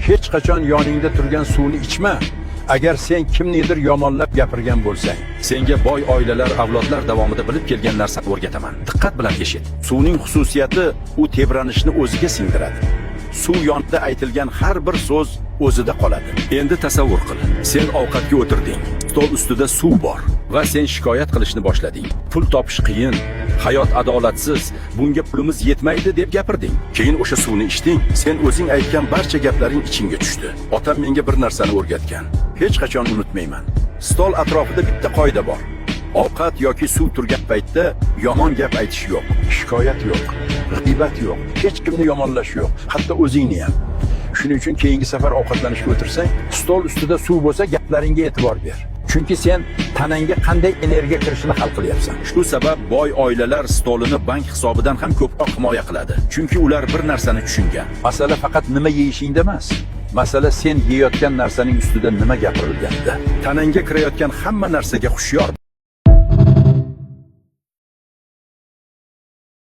hech qachon yoningda turgan suvni ichma. Agar sen kimnidir yomonlab gapirgan bo'lsang. Senga boy oilalar, avlodlar davomida bilib kelgan narsani o'rgataman. Diqqat bilan eshit. Suvning xususiyati u tebranishni o'ziga singdiradi. Suv yonida aytilgan har bir so'z o'zida qoladi. Endi tasavvur qil. Sen ovqatga o'tirding. Stol ustida suv bor va sen shikoyat qilishni boshlading. Pul topish qiyin, hayot adolatsiz, bunga pulimiz yetmaydi deb gapirding. Keyin o'sha suvni ichding. Sen o'zing aytgan barcha gaplaring ichingga tushdi. Otam menga bir narsani o'rgatgan. Hech qachon unutmayman. Stol atrofida bitta qoida bor. Ovqat yoki suv turgan paytda yomon gap aytish yo'q, shikoyat yo'q, g'iybat yo'q, hech kimni yomonlash yo'q, hatto o'zingni ham. Shuning uchun keyingi safar ovqatlanishga o'tirsang, stol ustida suv bo'lsa, gaplaringga e'tibor ber. Chunki sen tanangga qanday energiya kirishini hal qilyapsan. Shu sabab boy oilalar stolini bank hisobidan ham ko'proq himoya qiladi. Chunki ular bir narsani tushungan. Masala faqat nima yeyishingda emas. Masala sen yeyotgan narsaning ustida nima gapirilganda. Tanangga kirayotgan hamma narsaga hushyor